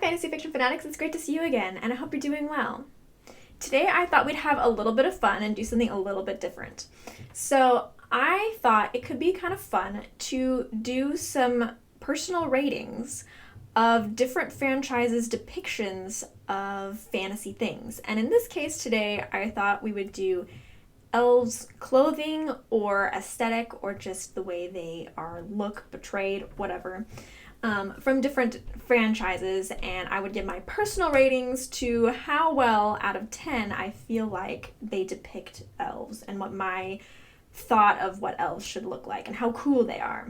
Fantasy Fiction Fanatics. It's great to see you again, and I hope you're doing well. Today I thought we'd have a little bit of fun and do something a little bit different. So I thought it could be kind of fun to do some personal ratings of different franchises' depictions of fantasy things. And in this case today, I thought we would do elves' clothing or aesthetic or just the way they are portrayed, whatever. From different franchises, and I would give my personal ratings to how well out of 10 I feel like they depict elves and what my thought of what elves should look like and how cool they are.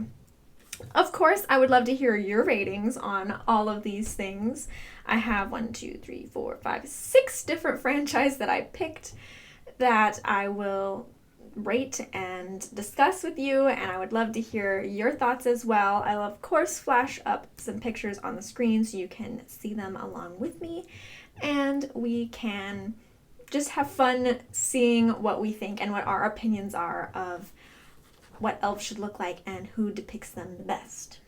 Of course, I would love to hear your ratings on all of these things. I have 6 different franchises that I picked that I will rate and discuss with you, and I would love to hear your thoughts as well. I'll of course flash up some pictures on the screen so you can see them along with me, and we can just have fun seeing what we think and what our opinions are of what elves should look like and who depicts them the best.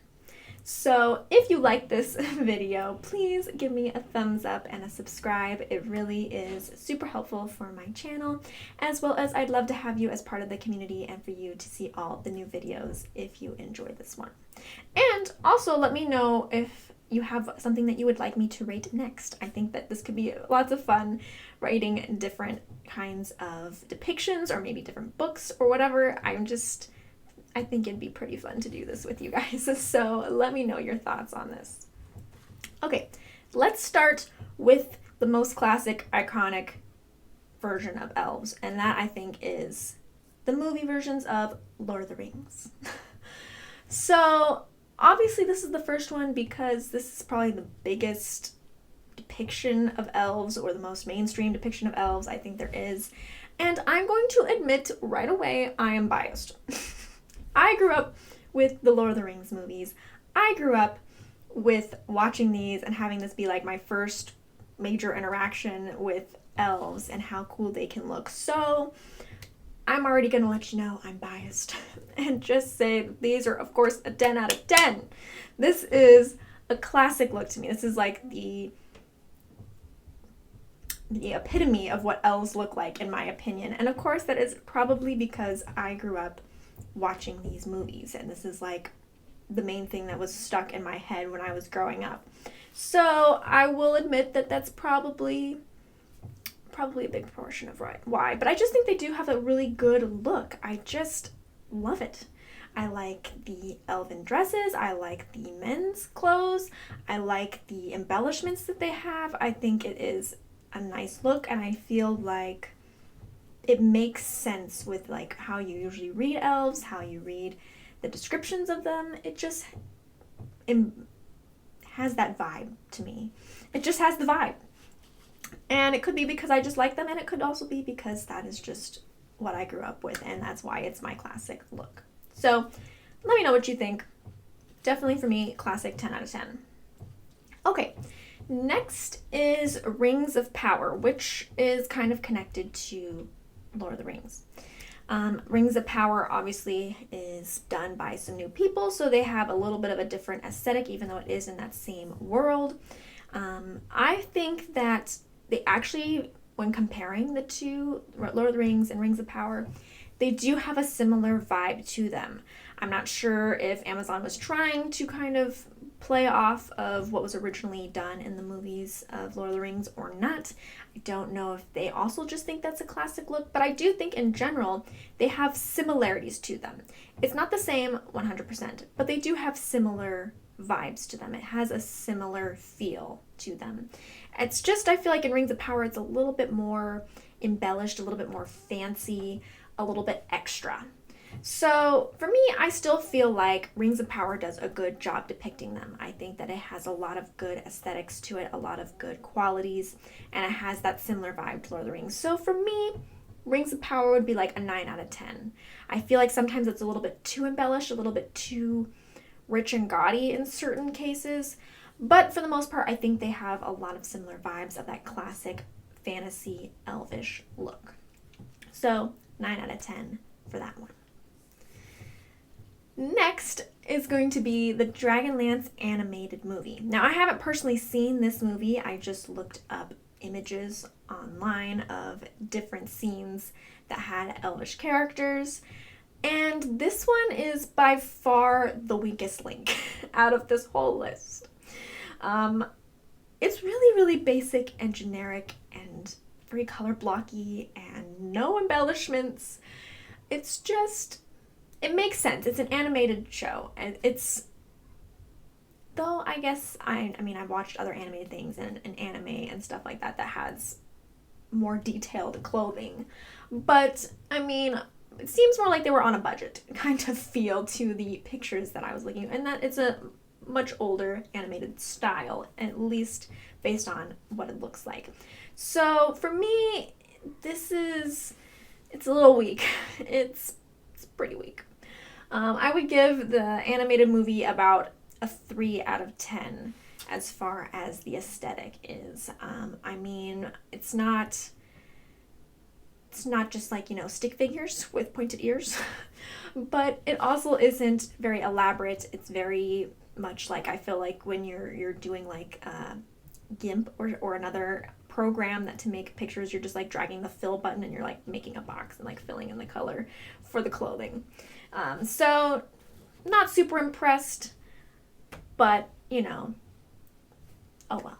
So if you like this video, please give me a thumbs up and a subscribe. It really is super helpful for my channel, as well as I'd love to have you as part of the community and for you to see all the new videos if you enjoy this one. And also let me know if you have something that you would like me to rate next. I think that this could be lots of fun, writing different kinds of depictions or maybe different books or whatever. I think it'd be pretty fun to do this with you guys, so let me know your thoughts on this. Okay, let's start with the most classic, iconic version of elves, and that I think is the movie versions of Lord of the Rings. So, obviously this is the first one because this is probably the biggest depiction of elves, or the most mainstream depiction of elves I think there is, and I'm going to admit right away I am biased. I grew up with the Lord of the Rings movies. I grew up with watching these and having this be like my first major interaction with elves and how cool they can look. So I'm already going to let you know I'm biased and just say that these are, of course, a 10 out of 10. This is a classic look to me. This is like the epitome of what elves look like, in my opinion. And of course, that is probably because I grew up watching these movies, and this is like the main thing that was stuck in my head when I was growing up. So I will admit that that's probably a big portion of why, but I just think they do have a really good look. I just love it. I like the elven dresses, I like the men's clothes, I like the embellishments that they have. I think it is a nice look, and I feel like it makes sense with like how you usually read elves, how you read the descriptions of them. It just has that vibe to me. It just has the vibe. And it could be because I just like them, and it could also be because that is just what I grew up with, and that's why it's my classic look. So let me know what you think. Definitely for me, classic 10 out of 10. Okay, next is Rings of Power, which is kind of connected to Lord of the Rings. Rings of Power obviously is done by some new people, so they have a little bit of a different aesthetic, even though it is in that same world. I think that they actually, when comparing the two, Lord of the Rings and Rings of Power, they do have a similar vibe to them. I'm not sure if Amazon was trying to kind of play off of what was originally done in the movies of Lord of the Rings or not. I don't know if they also just think that's a classic look, but I do think in general they have similarities to them. It's not the same 100%, but they do have similar vibes to them. It has a similar feel to them. It's just, I feel like in Rings of Power it's a little bit more embellished, a little bit more fancy, a little bit extra. So for me, I still feel like Rings of Power does a good job depicting them. I think that it has a lot of good aesthetics to it, a lot of good qualities, and it has that similar vibe to Lord of the Rings. So for me, Rings of Power would be like a 9 out of 10. I feel like sometimes it's a little bit too embellished, a little bit too rich and gaudy in certain cases, but for the most part, I think they have a lot of similar vibes of that classic fantasy elvish look. So 9 out of 10 for that one. Next is going to be the Dragonlance animated movie. Now, I haven't personally seen this movie. I just looked up images online of different scenes that had elvish characters. And this one is by far the weakest link out of this whole list. It's really, really basic and generic and very color blocky and no embellishments. It's just, it makes sense. It's an animated show. And it's, though I guess, I mean, I've watched other animated things and anime and stuff like that that has more detailed clothing. But, I mean, it seems more like they were on a budget kind of feel to the pictures that I was looking at, and that it's a much older animated style, at least based on what it looks like. So for me, it's a little weak. It's pretty weak. I would give the animated movie about a 3 out of 10 as far as the aesthetic is. I mean, it's not just like, stick figures with pointed ears, but it also isn't very elaborate. It's very much like, I feel like when you're doing like GIMP or another program that to make pictures, you're just like dragging the fill button and you're like making a box and like filling in the color for the clothing. So not super impressed, but oh well.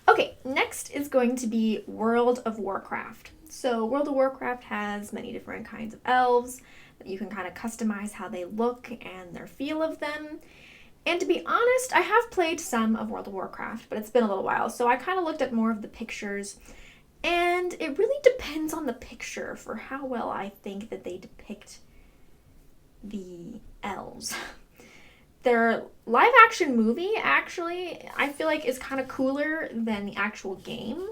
Okay, next is going to be World of Warcraft. So World of Warcraft has many different kinds of elves that you can kind of customize how they look and their feel of them. And to be honest, I have played some of World of Warcraft, but it's been a little while. So I kind of looked at more of the pictures, and it really depends on the picture for how well I think that they depict the elves. Their live action movie, actually, I feel like is kind of cooler than the actual game.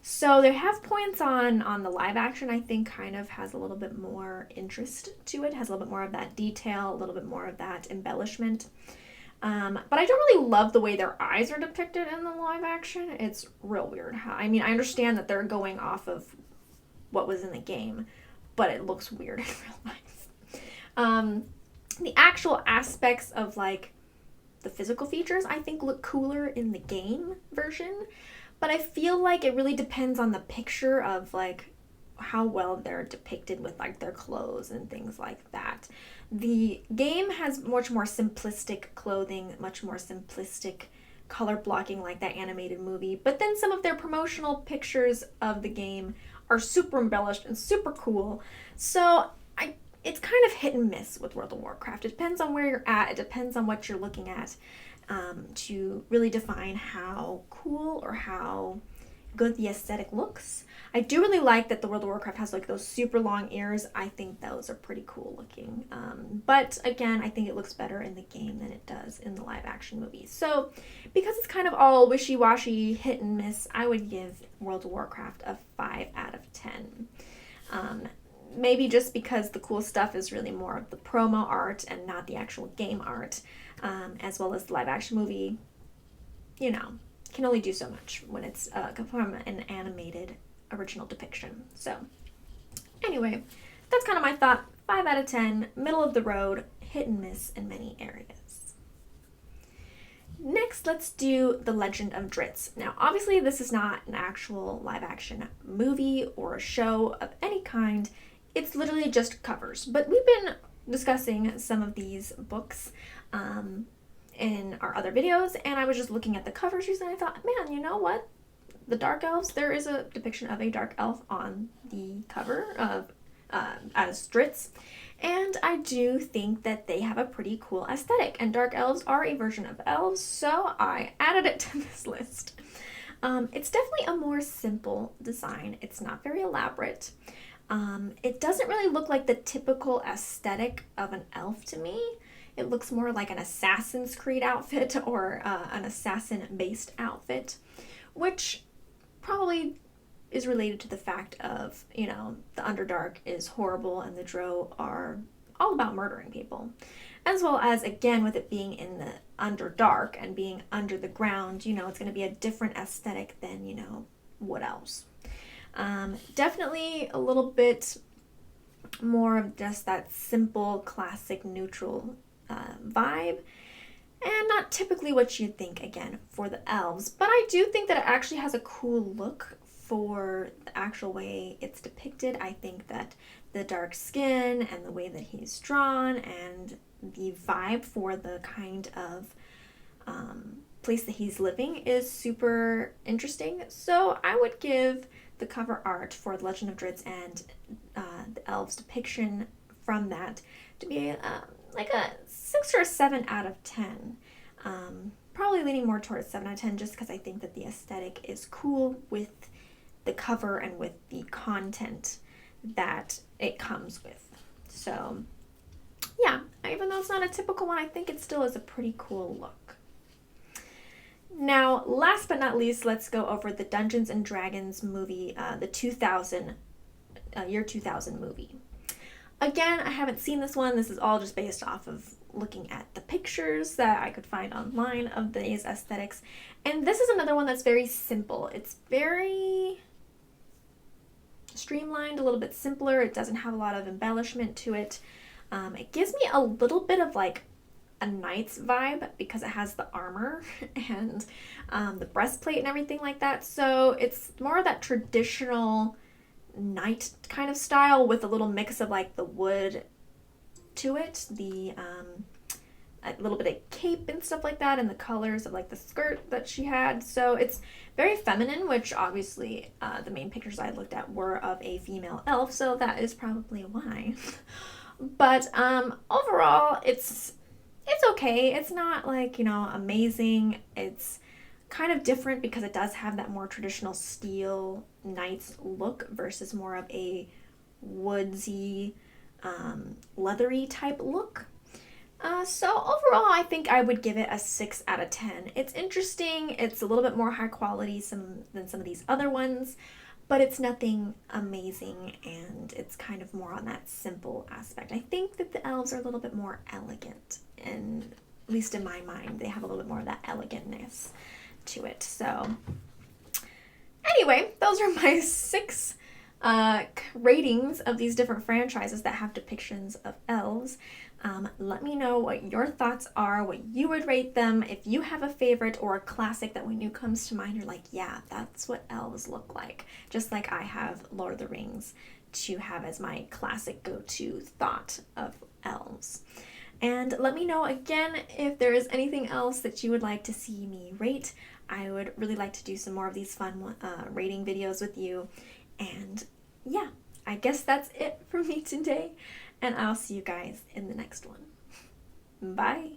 So they have points on the live action, I think kind of has a little bit more interest to it, has a little bit more of that detail, a little bit more of that embellishment. But I don't really love the way their eyes are depicted in the live action. It's real weird. I mean, I understand that they're going off of what was in the game, but it looks weird in real life. The actual aspects of like the physical features I think look cooler in the game version, but I feel like it really depends on the picture of like how well they're depicted with like their clothes and things like that. The game has much more simplistic clothing, much more simplistic color blocking like that animated movie, but then some of their promotional pictures of the game are super embellished and super cool. So it's kind of hit and miss with World of Warcraft. It depends on where you're at. It depends on what you're looking at to really define how cool or how good the aesthetic looks. I do really like that the World of Warcraft has like those super long ears. I think those are pretty cool looking. But again, I think it looks better in the game than it does in the live action movie. So because it's kind of all wishy-washy, hit and miss, I would give World of Warcraft a 5 out of 10. Maybe just because the cool stuff is really more of the promo art and not the actual game art, as well as the live action movie, can only do so much when it's from an animated original depiction. So anyway, that's kind of my thought. 5 out of 10, middle of the road, hit and miss in many areas. Next, let's do The Legend of Dritz. Now, obviously, this is not an actual live action movie or a show of any kind. It's literally just covers. But we've been discussing some of these books in our other videos, and I was just looking at the covers recently, and I thought, man, you know what? The Dark Elves, there is a depiction of a Dark Elf on the cover of as Dritz, and I do think that they have a pretty cool aesthetic, and Dark Elves are a version of elves, so I added it to this list. It's definitely a more simple design. It's not very elaborate. It doesn't really look like the typical aesthetic of an elf to me. It looks more like an Assassin's Creed outfit or an assassin-based outfit, which probably is related to the fact of, the Underdark is horrible and the Drow are all about murdering people. As well as, again, with it being in the Underdark and being under the ground, it's going to be a different aesthetic than, Wood Elves. Definitely a little bit more of just that simple, classic, neutral vibe, and not typically what you'd think, again, for the elves. But I do think that it actually has a cool look for the actual way it's depicted. I think that the dark skin and the way that he's drawn and the vibe for the kind of place that he's living is super interesting. So I would give the cover art for The Legend of Dritz and the Elves depiction from that to be like a 6 or a 7 out of 10. Probably leaning more towards 7 out of 10 just because I think that the aesthetic is cool with the cover and with the content that it comes with. So yeah, even though it's not a typical one, I think it still is a pretty cool look. Now, last but not least, let's go over the Dungeons and Dragons movie, the 2000, year 2000 movie. Again, I haven't seen this one. This is all just based off of looking at the pictures that I could find online of these aesthetics. And this is another one that's very simple. It's very streamlined, a little bit simpler. It doesn't have a lot of embellishment to it. It gives me a little bit of like a knight's vibe because it has the armor and the breastplate and everything like that. So it's more of that traditional knight kind of style with a little mix of like the wood to it, the a little bit of cape and stuff like that, and the colors of like the skirt that she had. So it's very feminine, which obviously the main pictures I looked at were of a female elf, so that is probably why. But overall, it's okay. It's not like, you know, amazing. It's kind of different because it does have that more traditional steel knight's look versus more of a woodsy, leathery type look. So overall, I think I would give it a 6 out of 10. It's interesting. It's a little bit more high quality than some of these other ones, but it's nothing amazing, and it's kind of more on that simple aspect. I think that the elves are a little bit more elegant, and at least in my mind, they have a little bit more of that elegantness to it. So anyway, those are my 6 ratings of these different franchises that have depictions of elves. Let me know what your thoughts are, what you would rate them. If you have a favorite or a classic that when you comes to mind, you're like, yeah, that's what elves look like. Just like I have Lord of the Rings to have as my classic go-to thought of elves. And let me know again if there is anything else that you would like to see me rate. I would really like to do some more of these fun rating videos with you. And yeah, I guess that's it for me today. And I'll see you guys in the next one. Bye.